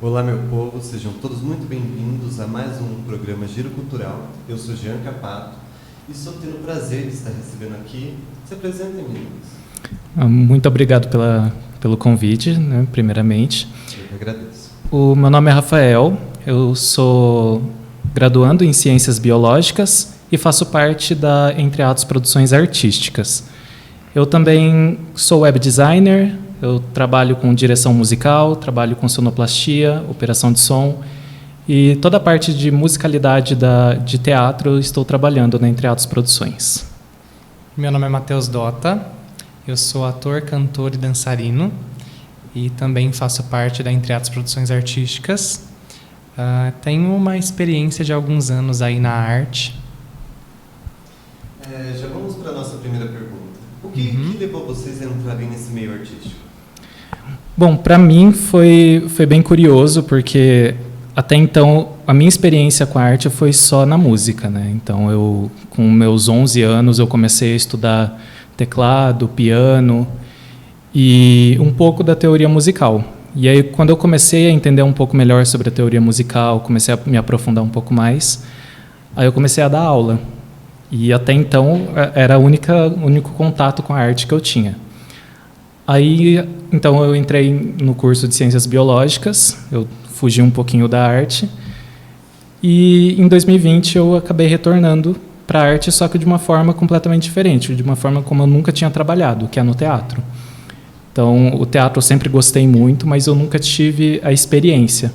Olá, meu povo, sejam todos muito bem-vindos a mais um programa Giro Cultural. Eu sou Jean Capato e estou tendo o prazer de estar recebendo aqui. Se apresentem, meninos. Muito obrigado pelo convite, né, primeiramente. Eu que agradeço. O meu nome é Rafael, eu sou graduando em Ciências Biológicas e faço parte da Entre Atos Produções Artísticas. Eu também sou web designer, eu trabalho com direção musical, trabalho com sonoplastia, operação de som e toda a parte de musicalidade de teatro eu estou trabalhando na Entre Atos Produções. Meu nome é Matheus Dota, eu sou ator, cantor e dançarino e também faço parte da Entre Atos Produções Artísticas. Tenho uma experiência de alguns anos aí na arte. Já vamos para a nossa primeira pergunta. O que levou vocês a entrarem nesse meio artístico? Bom, para mim foi bem curioso, porque até então a minha experiência com a arte foi só na música, né? Então eu, com meus 11 anos, eu comecei a estudar teclado, piano e um pouco da teoria musical. E aí, quando eu comecei a entender um pouco melhor sobre a teoria musical, comecei a me aprofundar um pouco mais, aí eu comecei a dar aula. E até então era o único contato com a arte que eu tinha. Aí, então, eu entrei no curso de Ciências Biológicas, eu fugi um pouquinho da arte, e em 2020 eu acabei retornando para a arte, só que de uma forma completamente diferente, de uma forma como eu nunca tinha trabalhado, que é no teatro. Então, o teatro eu sempre gostei muito, mas eu nunca tive a experiência.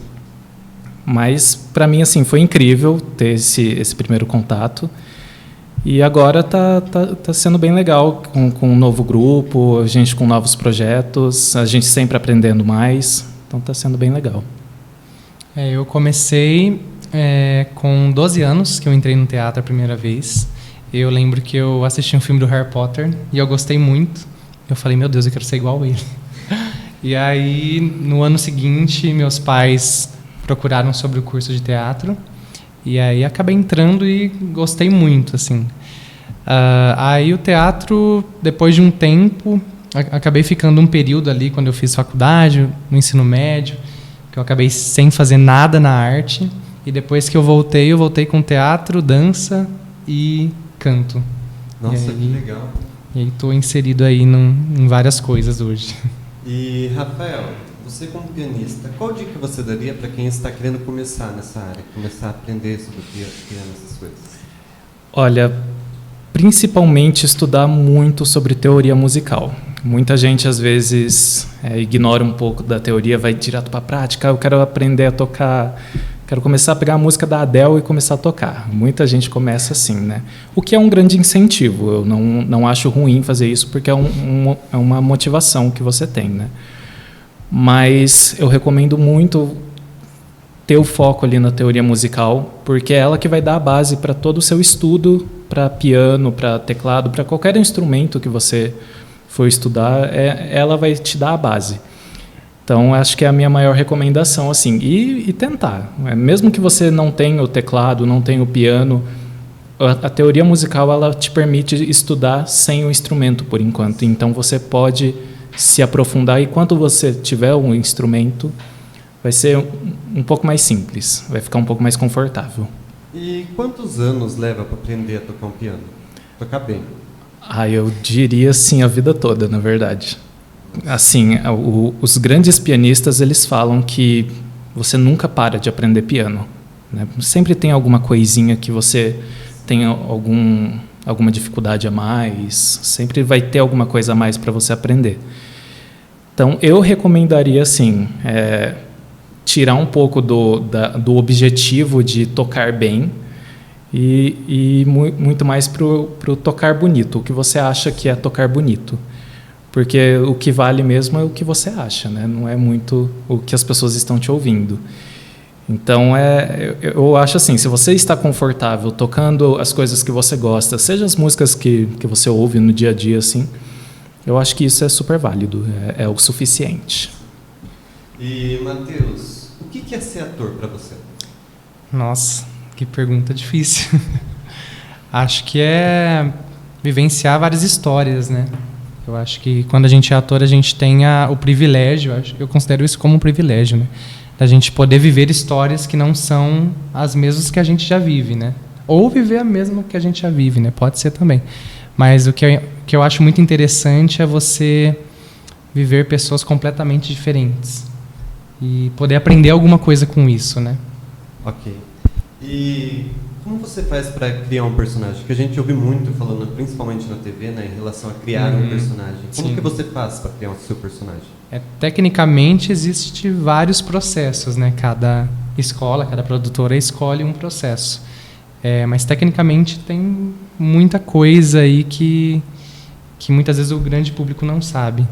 Mas, para mim, assim, foi incrível ter esse primeiro contato. E agora tá sendo bem legal com um novo grupo, a gente com novos projetos, a gente sempre aprendendo mais. Então está sendo bem legal. Eu comecei com 12 anos, que eu entrei no teatro a primeira vez. Eu lembro que eu assisti um filme do Harry Potter e eu gostei muito. Eu falei, meu Deus, eu quero ser igual a ele. E aí, no ano seguinte, meus pais procuraram sobre o curso de teatro. E aí acabei entrando e gostei muito, assim. Aí o teatro, depois de um tempo, acabei ficando um período ali, quando eu fiz faculdade, no ensino médio, que eu acabei sem fazer nada na arte. E depois que eu voltei com teatro, dança e canto. Nossa, que legal. E aí estou inserido aí em várias coisas hoje. E, Rafael, você como pianista, qual dica você daria para quem está querendo começar nessa área, começar a aprender sobre piano, essas coisas? Olha, principalmente estudar muito sobre teoria musical. Muita gente, às vezes, ignora um pouco da teoria, vai direto para a prática. Eu quero aprender a tocar, quero começar a pegar a música da Adele e começar a tocar. Muita gente começa assim, né? O que é um grande incentivo. Eu não acho ruim fazer isso, porque é uma motivação que você tem, né? Mas eu recomendo muito ter o foco ali na teoria musical, porque é ela que vai dar a base para todo o seu estudo, para piano, para teclado, para qualquer instrumento que você for estudar, ela vai te dar a base. Então, acho que é a minha maior recomendação, assim, e tentar. Mesmo que você não tenha o teclado, não tenha o piano, a teoria musical ela te permite estudar sem o instrumento por enquanto. Então, você pode se aprofundar e quando você tiver um instrumento, vai ser um pouco mais simples, vai ficar um pouco mais confortável. E quantos anos leva para aprender a tocar um piano? Tocar bem? Eu diria assim a vida toda, na verdade. Assim, os grandes pianistas, eles falam que você nunca para de aprender piano, né? Sempre tem alguma coisinha que você tem alguma dificuldade a mais, sempre vai ter alguma coisa a mais para você aprender. Então, eu recomendaria, assim, tirar um pouco do objetivo de tocar bem e muito mais para o tocar bonito, o que você acha que é tocar bonito. Porque o que vale mesmo é o que você acha, né? Não é muito o que as pessoas estão te ouvindo. Então, eu acho assim, se você está confortável tocando as coisas que você gosta, seja as músicas que você ouve no dia a dia, assim, eu acho que isso é super válido, é o suficiente. E, Matheus, o que é ser ator para você? Nossa, que pergunta difícil. Acho que é vivenciar várias histórias, né? Eu acho que quando a gente é ator, a gente tem o privilégio, eu considero isso como um privilégio, né? da gente poder viver histórias que não são as mesmas que a gente já vive, né? Ou viver a mesma que a gente já vive, né? Pode ser também. Mas o que eu acho muito interessante é você viver pessoas completamente diferentes e poder aprender alguma coisa com isso, né? Ok. E como você faz para criar um personagem? Que a gente ouve muito falando, principalmente na TV, né, em relação a criar um personagem. Como Sim. que você faz para criar o seu personagem? Tecnicamente, existe vários processos, né? Cada escola, cada produtora escolhe um processo. Mas, tecnicamente, tem muita coisa aí que muitas vezes o grande público não sabe.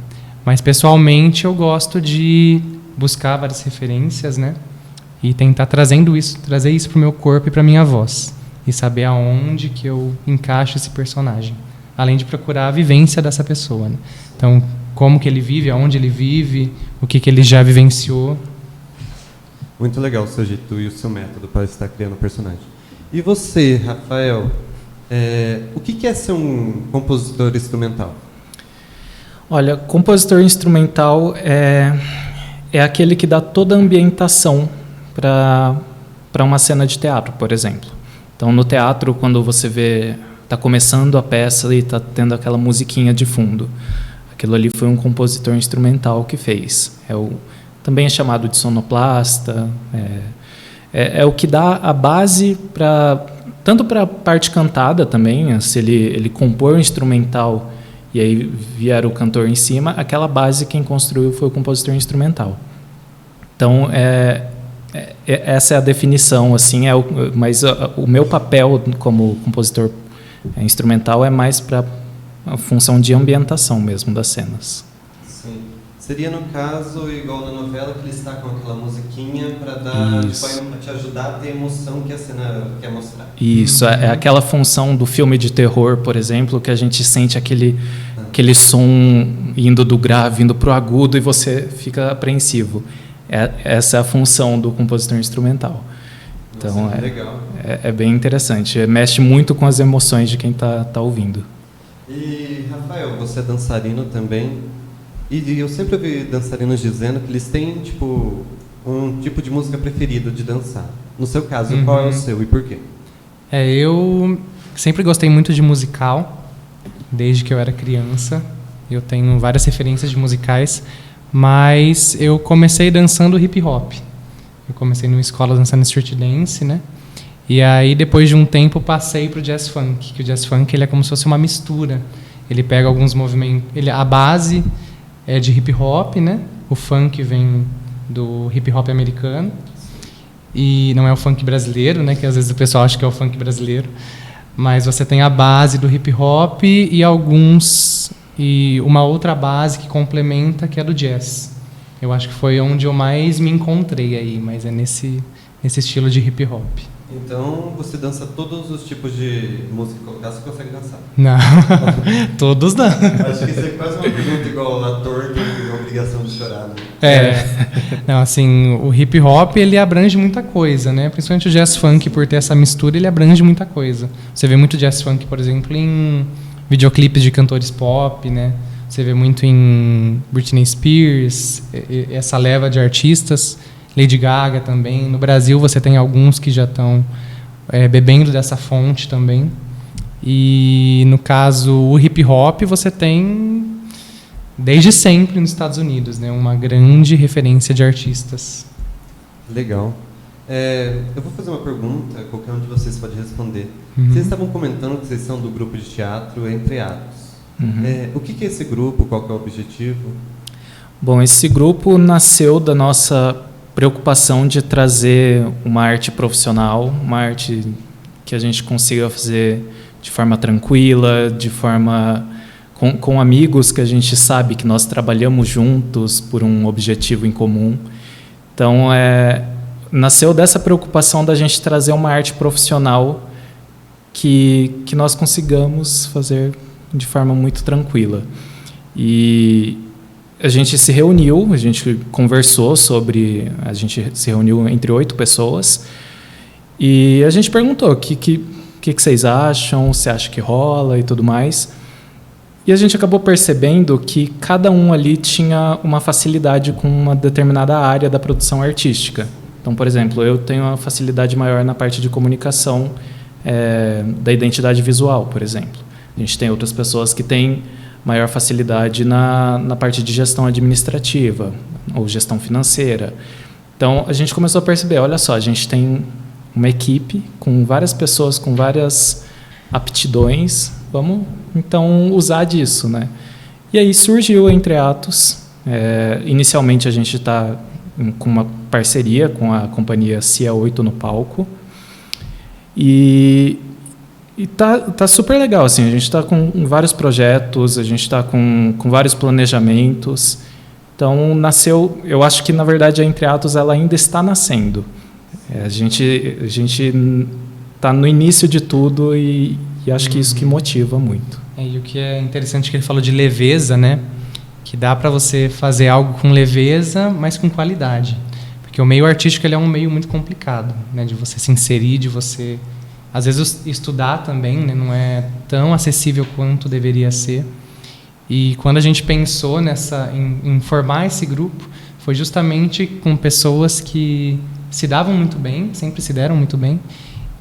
Mas, pessoalmente, eu gosto de buscar várias referências, né? E tentar trazer isso para o meu corpo e para a minha voz. E saber aonde que eu encaixo esse personagem. Além de procurar a vivência dessa pessoa, né? Então, como que ele vive, aonde ele vive, o que ele já vivenciou. Muito legal o seu jeito e o seu método para estar criando o personagem. E você, Rafael, o que é ser um compositor instrumental? Olha, compositor instrumental é aquele que dá toda a ambientação para uma cena de teatro, por exemplo. Então, no teatro, quando você está começando a peça e está tendo aquela musiquinha de fundo, aquilo ali foi um compositor instrumental que fez. Também é chamado de sonoplasta. É o que dá a base tanto para a parte cantada também, se ele compor o instrumental e aí vier o cantor em cima, aquela base quem construiu foi o compositor instrumental. Então, essa é a definição, assim, mas o meu papel como compositor instrumental é mais para a função de ambientação mesmo das cenas. Sim. Seria, no caso, igual na novela, que ele está com aquela musiquinha para te ajudar a ter a emoção que a cena quer mostrar. Isso, é aquela função do filme de terror, por exemplo, que a gente sente aquele som indo do grave, indo para o agudo e você fica apreensivo. Essa é a função do compositor instrumental. Então, Nossa, legal. É bem interessante. Mexe muito com as emoções de quem está ouvindo. E, Rafael, você é dançarino também. E eu sempre ouvi dançarinos dizendo que eles têm, um tipo de música preferido de dançar. No seu caso, qual é o seu e por quê? Eu sempre gostei muito de musical, desde que eu era criança. Eu tenho várias referências de musicais, mas eu comecei dançando hip hop. Eu comecei numa escola dançando street dance, né? E aí, depois de um tempo, passei para o jazz funk, que o jazz funk ele é como se fosse uma mistura. Ele pega alguns movimentos... A base é de hip hop, né? O funk vem do hip hop americano. E não é o funk brasileiro, né? Que às vezes o pessoal acha que é o funk brasileiro. Mas você tem a base do hip hop e uma outra base que complementa, que é do jazz. Eu acho que foi onde eu mais me encontrei aí, mas é nesse estilo de hip hop. Então, você dança todos os tipos de música que colocar, você consegue dançar? Não, todos não. Acho que isso é quase uma pergunta igual ator tem a obrigação de chorar, né? Não, assim, o hip hop, ele abrange muita coisa, né? Principalmente o jazz funk, por ter essa mistura, ele abrange muita coisa. Você vê muito jazz funk, por exemplo, em videoclipes de cantores pop, né? Você vê muito em Britney Spears, essa leva de artistas, Lady Gaga também. No Brasil você tem alguns que já estão bebendo dessa fonte também. E no caso, o hip hop você tem desde sempre nos Estados Unidos, né? Uma grande referência de artistas. Legal. Eu vou fazer uma pergunta, qualquer um de vocês pode responder. Vocês estavam comentando que vocês são do grupo de teatro Entre Atos. O que é esse grupo? Qual que é o objetivo? Bom, esse grupo nasceu da nossa preocupação de trazer uma arte profissional, uma arte que a gente consiga fazer de forma tranquila, de forma com amigos que a gente sabe que nós trabalhamos juntos por um objetivo em comum. Então, nasceu dessa preocupação da gente trazer uma arte profissional que nós consigamos fazer de forma muito tranquila. E a gente se reuniu, a gente conversou a gente se reuniu entre 8 pessoas e a gente perguntou o que vocês acham, se acha que rola e tudo mais. E a gente acabou percebendo que cada um ali tinha uma facilidade com uma determinada área da produção artística. Então, por exemplo, eu tenho uma facilidade maior na parte de comunicação da identidade visual, por exemplo. A gente tem outras pessoas que têm maior facilidade na parte de gestão administrativa ou gestão financeira. Então, a gente começou a perceber, olha só, a gente tem uma equipe com várias pessoas com várias aptidões, vamos então usar disso, né? E aí surgiu Entre Atos. Inicialmente a gente está com uma parceria com a companhia CIA 8 no palco e tá super legal, assim, a gente está com vários projetos, a gente está com vários planejamentos. Então nasceu, eu acho que na verdade a Entre Atos ela ainda está nascendo. A gente está no início de tudo e acho que isso que motiva muito. E o que é interessante é que ele falou de leveza, né? Que dá para você fazer algo com leveza, mas com qualidade. Porque o meio artístico ele é um meio muito complicado, né? De você se inserir, de você, às vezes, estudar também, né? Não é tão acessível quanto deveria ser. E quando a gente pensou em formar esse grupo, foi justamente com pessoas que se davam muito bem, sempre se deram muito bem,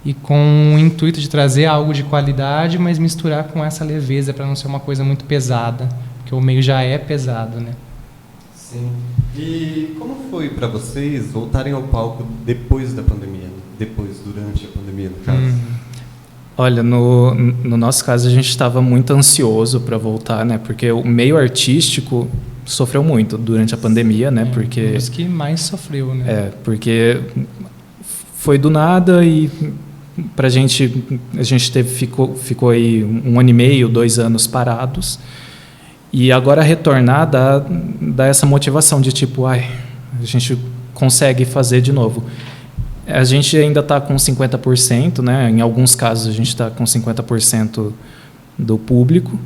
e com o intuito de trazer algo de qualidade, mas misturar com essa leveza para não ser uma coisa muito pesada, porque o meio já é pesado, né? Sim. E como foi para vocês voltarem ao palco depois da pandemia? Durante a pandemia, no caso? Olha, no nosso caso a gente estava muito ansioso para voltar, né? Porque o meio artístico sofreu muito durante a pandemia, né? Porque um dos que mais sofreu, né? Porque foi do nada e a gente ficou aí 1 ano e meio, 2 anos parados. E agora retornar dá essa motivação de tipo, a gente consegue fazer de novo. A gente ainda está com 50%, né? Em alguns casos a gente está com 50% do público,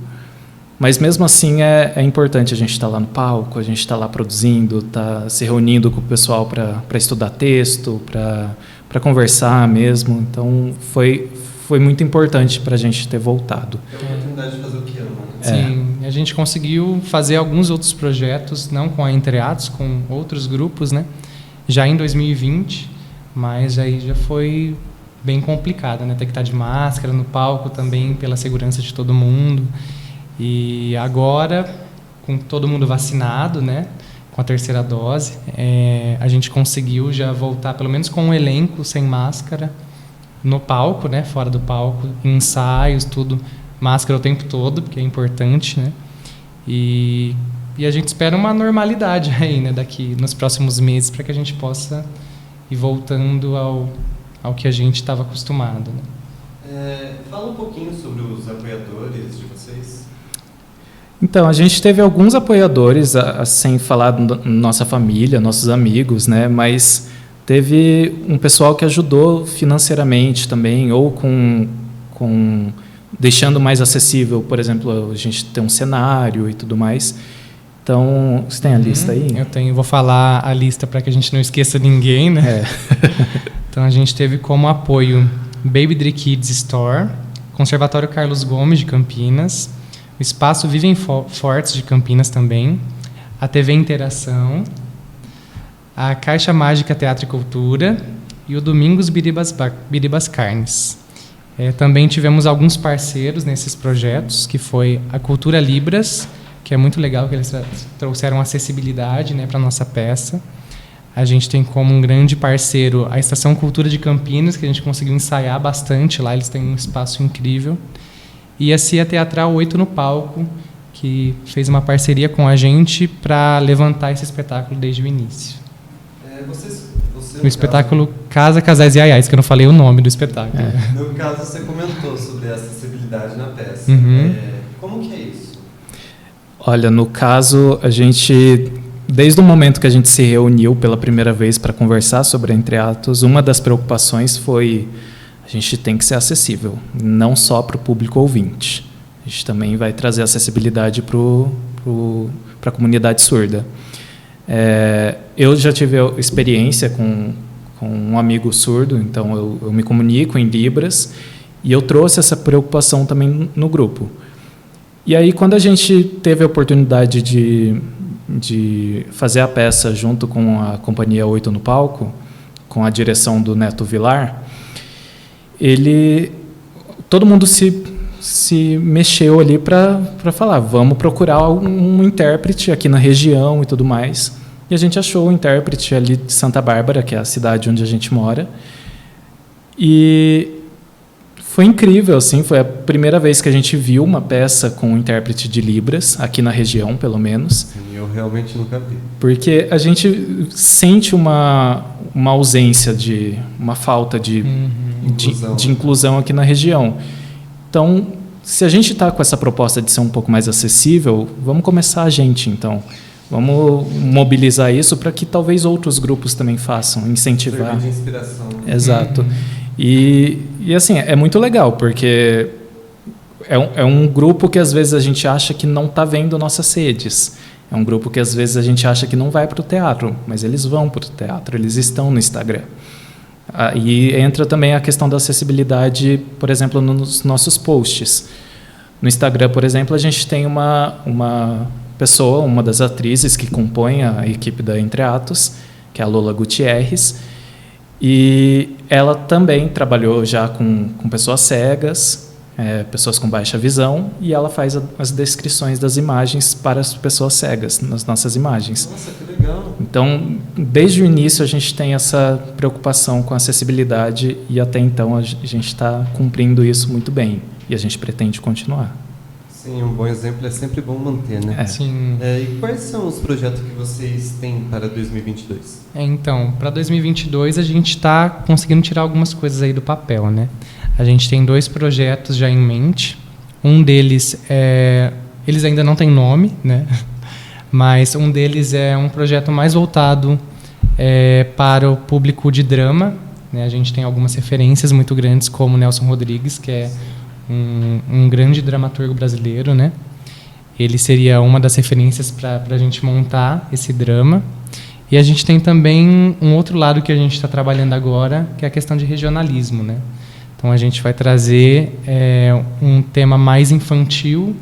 mas mesmo assim é importante a gente estar lá no palco, a gente estar lá produzindo, tá se reunindo com o pessoal para estudar texto, para conversar mesmo. Então foi muito importante para a gente ter voltado. É a oportunidade de fazer o que ama. Sim, a gente conseguiu fazer alguns outros projetos, não com a Entre Atos, com outros grupos, né? Já em 2020, mas aí já foi bem complicado, né? Ter que estar de máscara no palco também, pela segurança de todo mundo. E agora, com todo mundo vacinado, né? Com a 3ª dose, a gente conseguiu já voltar, pelo menos com um elenco sem máscara, no palco, né? Fora do palco, ensaios, tudo, máscara o tempo todo, porque é importante, né? E a gente espera uma normalidade aí, né? Daqui nos próximos meses, para que a gente possa ir voltando ao que a gente estava acostumado, né? Fala um pouquinho sobre os apoiadores de vocês. Então, a gente teve alguns apoiadores, sem falar da nossa família, nossos amigos, né? Mas teve um pessoal que ajudou financeiramente também, ou com deixando mais acessível, por exemplo, a gente tem um cenário e tudo mais. Então, você tem a lista aí? Eu tenho, vou falar a lista para que a gente não esqueça ninguém, né? Então, a gente teve como apoio Baby Dre Kids Store, Conservatório Carlos Gomes de Campinas, o Espaço Vivem Fortes de Campinas também, a TV Interação, a Caixa Mágica Teatro e Cultura e o Domingos Biribas Carnes. Também tivemos alguns parceiros nesses projetos, que foi a Cultura Libras, que é muito legal, que eles trouxeram acessibilidade, né, para a nossa peça. A gente tem como um grande parceiro a Estação Cultura de Campinas, que a gente conseguiu ensaiar bastante lá, eles têm um espaço incrível. E a CIA Teatral 8 no Palco, que fez uma parceria com a gente para levantar esse espetáculo desde o início. O espetáculo Casa, Casais e Aiais, que eu não falei o nome do espetáculo. No caso, você comentou sobre a acessibilidade na peça. Como que é isso? Olha, no caso, a gente, desde o momento que a gente se reuniu pela primeira vez para conversar sobre Entre Atos, uma das preocupações foi: a gente tem que ser acessível, não só para o público ouvinte. A gente também vai trazer acessibilidade para a comunidade surda. Eu já tive experiência com um amigo surdo, então eu me comunico em Libras, e eu trouxe essa preocupação também no grupo. E aí, quando a gente teve a oportunidade de fazer a peça junto com a Companhia 8 no Palco, com a direção do Neto Vilar, todo mundo se mexeu ali para falar, vamos procurar um intérprete aqui na região e tudo mais. E a gente achou o intérprete ali de Santa Bárbara, que é a cidade onde a gente mora. E foi incrível, assim, foi a primeira vez que a gente viu uma peça com um intérprete de Libras, aqui na região, pelo menos. Sim, eu realmente nunca vi. Porque a gente sente uma ausência, uma falta de inclusão aqui na região. Então, se a gente está com essa proposta de ser um pouco mais acessível, vamos começar a gente, então. Vamos mobilizar isso para que talvez outros grupos também façam, incentivar. Servir de inspiração. Exato. E assim, é muito legal, porque é um grupo que às vezes a gente acha que não está vendo nossas sedes. É um grupo que às vezes a gente acha que não vai para o teatro, mas eles vão para o teatro, eles estão no Instagram. E entra também a questão da acessibilidade, por exemplo, nos nossos posts. No Instagram, por exemplo, a gente tem uma pessoa, uma das atrizes que compõe a equipe da Entre Atos, que é a Lola Gutierrez, e ela também trabalhou já com pessoas cegas, pessoas com baixa visão, e ela faz as descrições das imagens para as pessoas cegas, nas nossas imagens. Nossa, que legal! Então, desde o início, a gente tem essa preocupação com a acessibilidade e até então a gente está cumprindo isso muito bem e a gente pretende continuar. Sim, um bom exemplo é sempre bom manter, né? Sim. E quais são os projetos que vocês têm para 2022? Então, para 2022 a gente está conseguindo tirar algumas coisas aí do papel, né? A gente tem 2 projetos já em mente. Um deles eles ainda não têm nome, né? Mas um deles é um projeto mais voltado para o público de drama, né? A gente tem algumas referências muito grandes, como Nelson Rodrigues, que é um grande dramaturgo brasileiro, né? Ele seria uma das referências para a gente montar esse drama. E a gente tem também um outro lado que a gente está trabalhando agora, que é a questão de regionalismo, né? Então a gente vai trazer um tema mais infantil,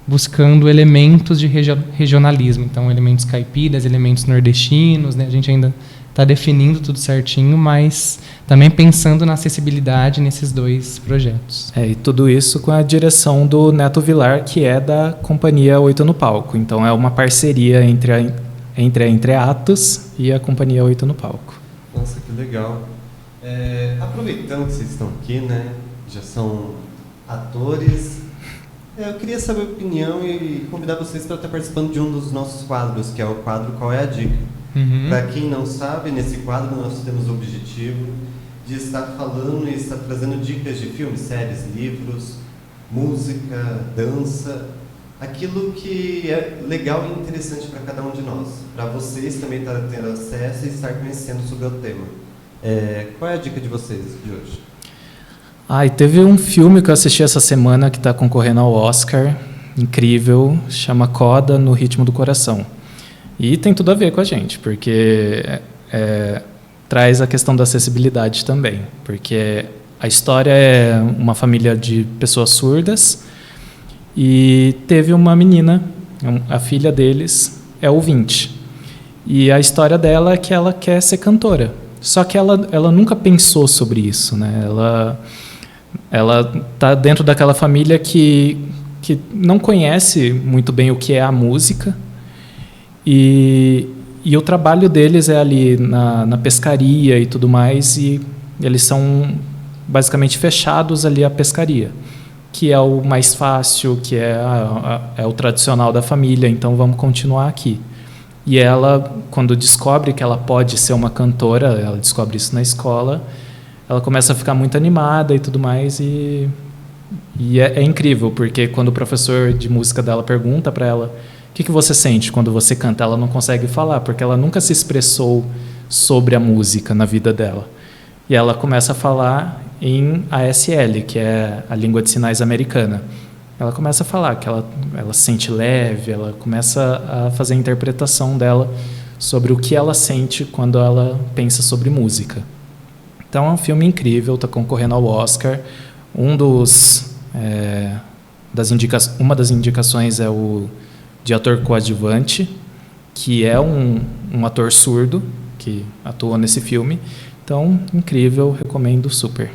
buscando elementos de regionalismo. Então elementos caipiras, elementos nordestinos, né? A gente ainda está definindo tudo certinho, mas também pensando na acessibilidade nesses 2 projetos. E tudo isso com a direção do Neto Vilar, que é da Companhia 8 no Palco. Então é uma parceria entre a Entre Atos e a Companhia 8 no Palco. Nossa, que legal. Aproveitando que vocês estão aqui, né, já são atores, eu queria saber a opinião e convidar vocês para estar participando de um dos nossos quadros, que é o quadro Qual é a Dica? Para quem não sabe, nesse quadro nós temos o objetivo de estar falando e estar trazendo dicas de filmes, séries, livros, música, dança, aquilo que é legal e interessante para cada um de nós, para vocês também estarem tendo acesso e estar conhecendo sobre o tema. Qual é a dica de vocês de hoje? Teve um filme que eu assisti essa semana que está concorrendo ao Oscar, incrível, chama Coda no Ritmo do Coração. E tem tudo a ver com a gente, porque traz a questão da acessibilidade também, porque a história é uma família de pessoas surdas e teve uma menina, a filha deles é ouvinte, e a história dela é que ela quer ser cantora, só que ela nunca pensou sobre isso, né? Ela está dentro daquela família que não conhece muito bem o que é a música. E o trabalho deles é ali na pescaria e tudo mais, e eles são basicamente fechados ali à pescaria, que é o mais fácil, que é o tradicional da família, então vamos continuar aqui. E ela, quando descobre que ela pode ser uma cantora, ela descobre isso na escola, ela começa a ficar muito animada e tudo mais, e é incrível, porque quando o professor de música dela pergunta para ela o que você sente quando você canta, ela não consegue falar, porque ela nunca se expressou sobre a música na vida dela. E ela começa a falar em ASL, que é a língua de sinais americana. Ela começa a falar que ela se sente leve, ela começa a fazer a interpretação dela sobre o que ela sente quando ela pensa sobre música. Então é um filme incrível, está concorrendo ao Oscar. Um dos uma das indicações é o de ator coadjuvante, que é um ator surdo que atuou nesse filme. Então, incrível, recomendo super.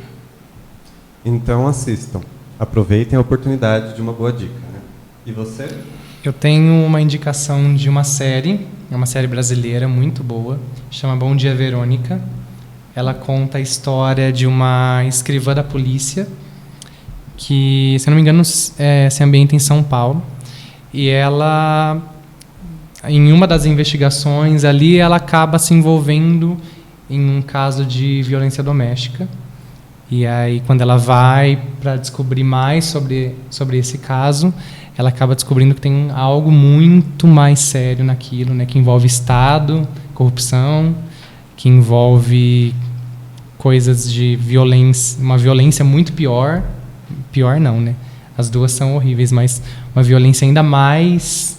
Então assistam, aproveitem a oportunidade de uma boa dica, né? E você? Eu tenho uma indicação de uma série, é uma série brasileira muito boa, chama Bom Dia Verônica. Ela conta a história de uma escrivã da polícia que, se não me engano, se ambienta em São Paulo. E ela, em uma das investigações ali, ela acaba se envolvendo em um caso de violência doméstica. E aí, quando ela vai para descobrir mais sobre esse caso, ela acaba descobrindo que tem algo muito mais sério naquilo, né? Que envolve Estado, corrupção, que envolve coisas de violência, uma violência muito pior não, né? As duas são horríveis, mas uma violência ainda mais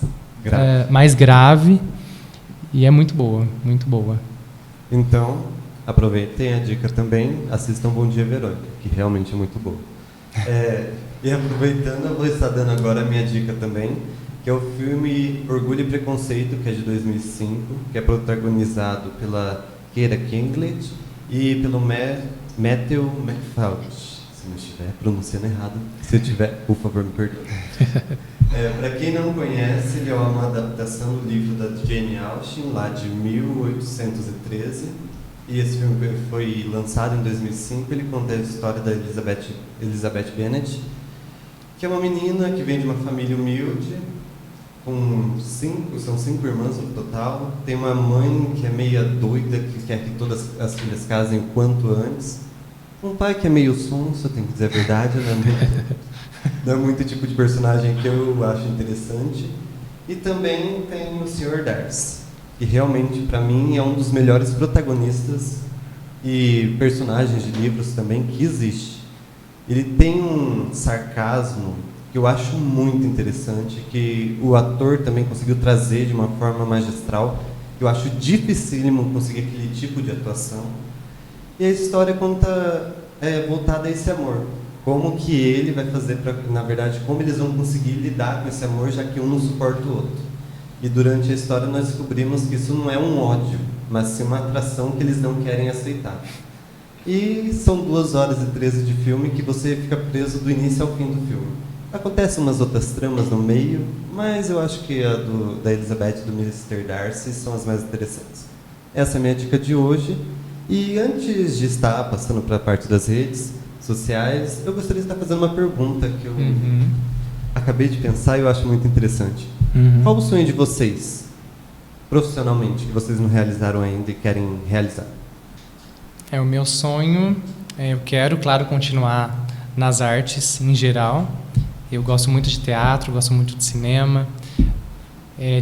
grave, e é muito boa, muito boa. Então, aproveitem a dica também, assistam Bom Dia Verônica, que realmente é muito boa. E aproveitando, eu vou estar dando agora a minha dica também, que é o filme Orgulho e Preconceito, que é de 2005, que é protagonizado pela Keira Knightley e pelo Matthew McFadden. Se não estiver pronunciando errado, se eu tiver, por favor, me perdoe. Para quem não conhece, ele é uma adaptação do livro da Jane Austen, lá de 1813. E esse filme foi lançado em 2005. Ele conta a história da Elizabeth Bennet, que é uma menina que vem de uma família humilde, são 5 irmãs no total. Tem uma mãe que é meia doida, que quer que todas as filhas casem o quanto antes. Um pai que é meio sonso, tenho que dizer a verdade, não é muito tipo de personagem que eu acho interessante. E também tem o Sr. Darcy, que realmente, para mim, é um dos melhores protagonistas e personagens de livros também que existe. Ele tem um sarcasmo que eu acho muito interessante, que o ator também conseguiu trazer de uma forma magistral. Eu acho dificílimo conseguir aquele tipo de atuação. E a história conta voltada a esse amor. Como que ele vai fazer na verdade, como eles vão conseguir lidar com esse amor, já que um não suporta o outro. E durante a história nós descobrimos que isso não é um ódio, mas sim uma atração que eles não querem aceitar. E são 2 horas e 13 de filme que você fica preso do início ao fim do filme. Acontecem umas outras tramas no meio, mas eu acho que a da Elizabeth e do Mr. Darcy são as mais interessantes. Essa é a minha dica de hoje. E antes de estar passando para a parte das redes sociais, eu gostaria de estar fazendo uma pergunta que eu acabei de pensar e eu acho muito interessante. Qual o sonho de vocês, profissionalmente, que vocês não realizaram ainda e querem realizar? O meu sonho, eu quero, claro, continuar nas artes em geral. Eu gosto muito de teatro, gosto muito de cinema,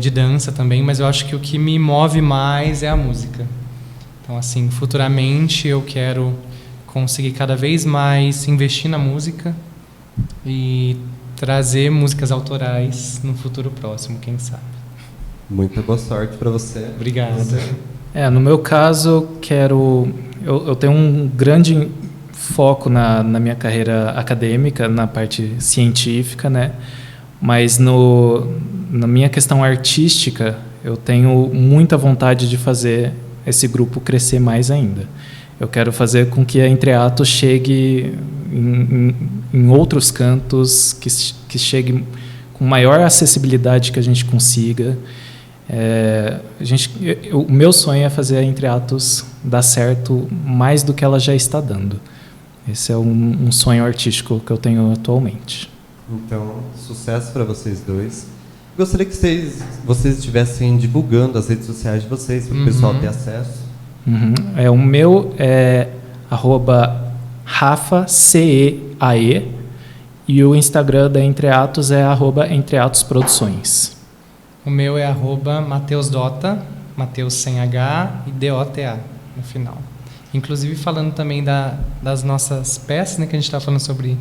de dança também, mas eu acho que o que me move mais é a música. Então, assim, futuramente eu quero conseguir cada vez mais investir na música e trazer músicas autorais no futuro próximo, quem sabe. Muita boa sorte para você. Obrigado. No meu caso, eu tenho um grande foco na minha carreira acadêmica, na parte científica, né? Mas na minha questão artística, eu tenho muita vontade de fazer esse grupo crescer mais ainda. Eu quero fazer com que a Entre Atos chegue em outros cantos, que chegue com maior acessibilidade que a gente consiga. O meu sonho é fazer a Entre Atos dar certo mais do que ela já está dando. Esse é um sonho artístico que eu tenho atualmente. Então, sucesso para vocês dois. Gostaria que vocês estivessem divulgando as redes sociais de vocês, para o pessoal ter acesso. O meu é @RafaCeae e o Instagram da Entre Atos é @EntreAtosProduções. O meu é @MatheusDota, Mateus sem H e DOTA no final. Inclusive falando também das nossas peças, né, que a gente está falando sobre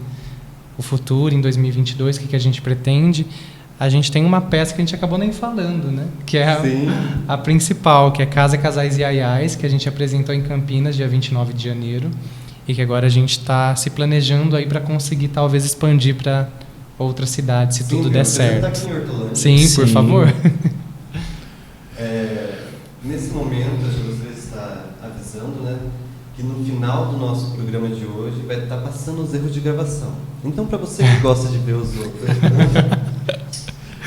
o futuro em 2022, o que a gente pretende. A gente tem uma peça que a gente acabou nem falando, né? Que é a principal, que é Casa, Casais e Aiais, que a gente apresentou em Campinas, dia 29 de janeiro, e que agora a gente está se planejando aí para conseguir talvez expandir para outra cidade, se tudo der Você certo. tá aqui em Hortolândia. Sim, por favor. Nesse momento, a gente gostaria de estar avisando, né, que no final do nosso programa de hoje vai estar passando os erros de gravação. Então, para você que gosta de ver os outros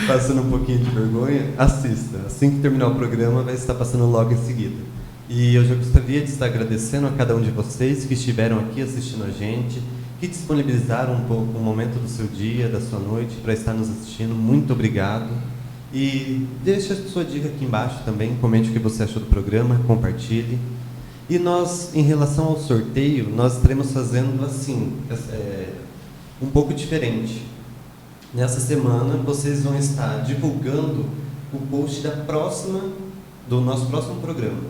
passando um pouquinho de vergonha, assista. Assim que terminar o programa, vai estar passando logo em seguida. E eu já gostaria de estar agradecendo a cada um de vocês que estiveram aqui assistindo a gente, que disponibilizaram um pouco um momento do seu dia, da sua noite, para estar nos assistindo. Muito obrigado. E deixe a sua dica aqui embaixo também, comente o que você achou do programa, compartilhe. E nós, em relação ao sorteio, nós estaremos fazendo assim, um pouco diferente. Nessa semana, vocês vão estar divulgando o post do nosso próximo programa.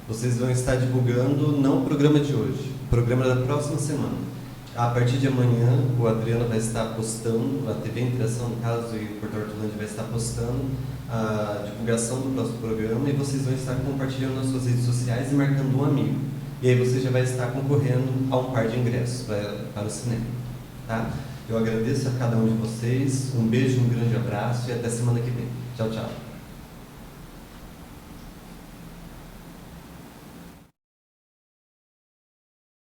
Vocês vão estar divulgando não o programa de hoje, o programa da próxima semana. A partir de amanhã, o Adriano vai estar postando, a TV Interação, no caso, e o Portal Hortolândia vai estar postando a divulgação do próximo programa e vocês vão estar compartilhando nas suas redes sociais e marcando um amigo. E aí você já vai estar concorrendo a um par de ingressos para o cinema. Tá? Eu agradeço a cada um de vocês, um beijo, um grande abraço e até semana que vem. Tchau, tchau.